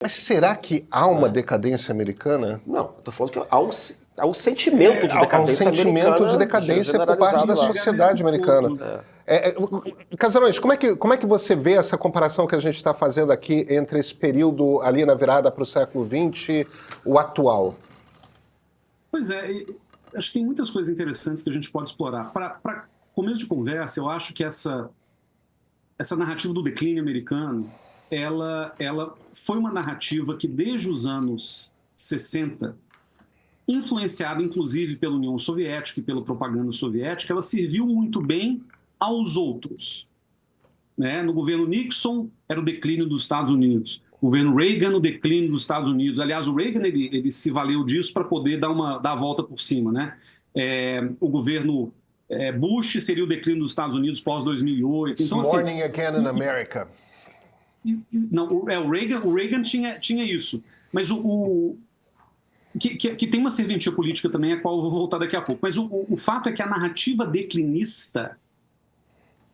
Mas será que há uma decadência americana? Não, estou falando que há um sentimento de decadência americana. Há um sentimento de decadência por parte da sociedade americana. Casarões, como é que você vê essa comparação que a gente está fazendo aqui entre esse período ali na virada para o século XX, o atual? Pois é, acho que tem muitas coisas interessantes que a gente pode explorar. Para começo de conversa, eu acho que essa narrativa do declínio americano, ela foi uma narrativa que desde os anos 60, influenciada inclusive pela União Soviética e pela propaganda soviética, ela serviu muito bem aos outros. Né? No governo Nixon, era o declínio dos Estados Unidos. O governo Reagan, o declínio dos Estados Unidos. Aliás, o Reagan ele se valeu disso para poder dar a volta por cima. Né? O governo Bush seria o declínio dos Estados Unidos pós-2008. Então, Morning again in America. Não, o Reagan tinha isso. Mas que tem uma serventia política também, a qual eu vou voltar daqui a pouco. Mas o fato é que a narrativa declinista,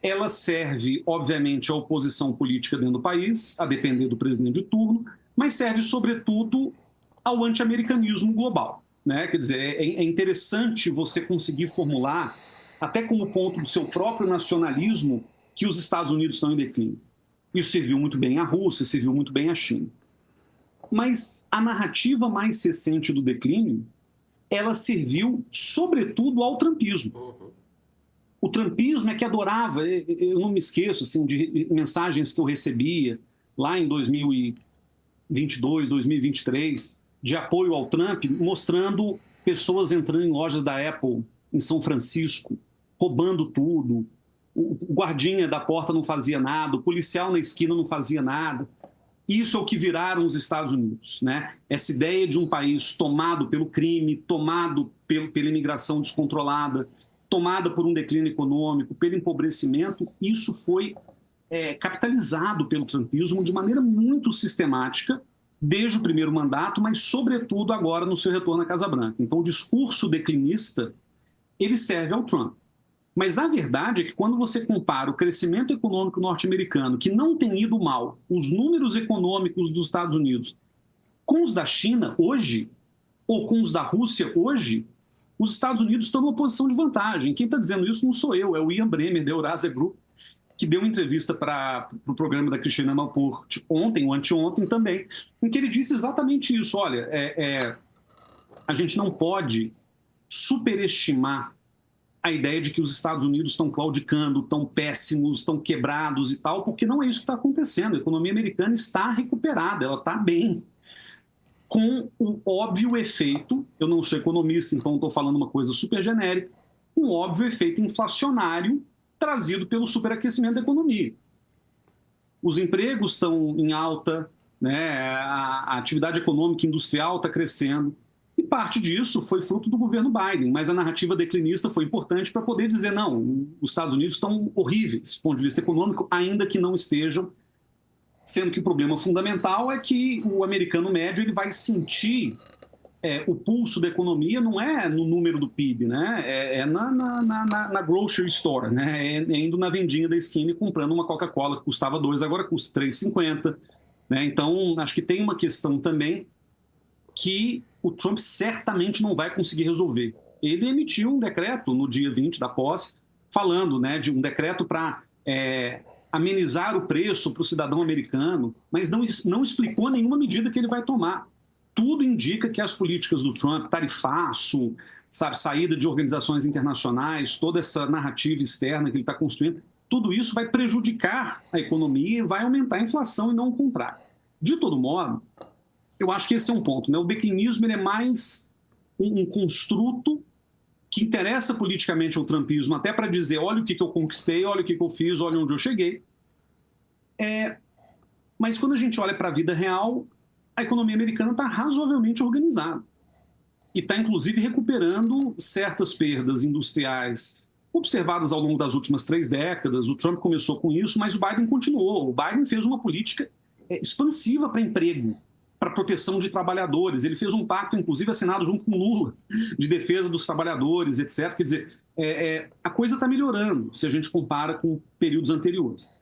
ela serve, obviamente, à oposição política dentro do país, a depender do presidente de turno, mas serve, sobretudo, ao anti-americanismo global. Né? Quer dizer, é interessante você conseguir formular, até como ponto do seu próprio nacionalismo, que os Estados Unidos estão em declínio. Isso serviu muito bem à Rússia, serviu muito bem à China. Mas a narrativa mais recente do declínio, ela serviu, sobretudo, ao trumpismo. O trumpismo é que adorava, eu não me esqueço assim, de mensagens que eu recebia lá em 2022, 2023, de apoio ao Trump, mostrando pessoas entrando em lojas da Apple em São Francisco, roubando tudo. O guardinha da porta não fazia nada, o policial na esquina não fazia nada. Isso é o que viraram os Estados Unidos. Né? Essa ideia de um país tomado pelo crime, tomado pela imigração descontrolada, tomada por um declínio econômico, pelo empobrecimento, isso foi capitalizado pelo trumpismo de maneira muito sistemática, desde o primeiro mandato, mas sobretudo agora no seu retorno à Casa Branca. Então o discurso declinista, ele serve ao Trump. Mas a verdade é que quando você compara o crescimento econômico norte-americano, que não tem ido mal, os números econômicos dos Estados Unidos, com os da China hoje, ou com os da Rússia hoje, os Estados Unidos estão numa posição de vantagem. Quem está dizendo isso não sou eu, é o Ian Bremmer, da Eurasia Group, que deu uma entrevista para o programa da Cristina Amalport ontem ou anteontem também, em que ele disse exatamente isso. Olha, a gente não pode superestimar a ideia de que os Estados Unidos estão claudicando, estão péssimos, estão quebrados e tal, porque não é isso que está acontecendo. A economia americana está recuperada, ela está bem. Com o óbvio efeito, eu não sou economista, então estou falando uma coisa super genérica, um óbvio efeito inflacionário trazido pelo superaquecimento da economia. Os empregos estão em alta, né? A atividade econômica e industrial está crescendo, e parte disso foi fruto do governo Biden, mas a narrativa declinista foi importante para poder dizer, não, os Estados Unidos estão horríveis do ponto de vista econômico, ainda que não estejam, sendo que o problema fundamental é que o americano médio ele vai sentir o pulso da economia, não é no número do PIB, né? Na grocery store, né? Indo na vendinha da esquina e comprando uma Coca-Cola que custava R$2, agora custa R$3,50. Né? Então, acho que tem uma questão também que o Trump certamente não vai conseguir resolver. Ele emitiu um decreto no dia 20 da posse, falando, né, de um decreto para amenizar o preço para o cidadão americano, mas não explicou nenhuma medida que ele vai tomar. Tudo indica que as políticas do Trump, tarifaço, sabe, saída de organizações internacionais, toda essa narrativa externa que ele está construindo, tudo isso vai prejudicar a economia e vai aumentar a inflação e não o contrário. De todo modo, eu acho que esse é um ponto. Né? O declinismo ele é mais um construto que interessa politicamente ao trumpismo, até para dizer, olha o que eu conquistei, olha o que eu fiz, olha onde eu cheguei. Mas quando a gente olha para a vida real, a economia americana está razoavelmente organizada. E está, inclusive, recuperando certas perdas industriais observadas ao longo das últimas 3 décadas. O Trump começou com isso, mas o Biden continuou. O Biden fez uma política expansiva para emprego, para proteção de trabalhadores. Ele fez um pacto, inclusive, assinado junto com Lula, de defesa dos trabalhadores, etc. Quer dizer, a coisa está melhorando, se a gente compara com períodos anteriores.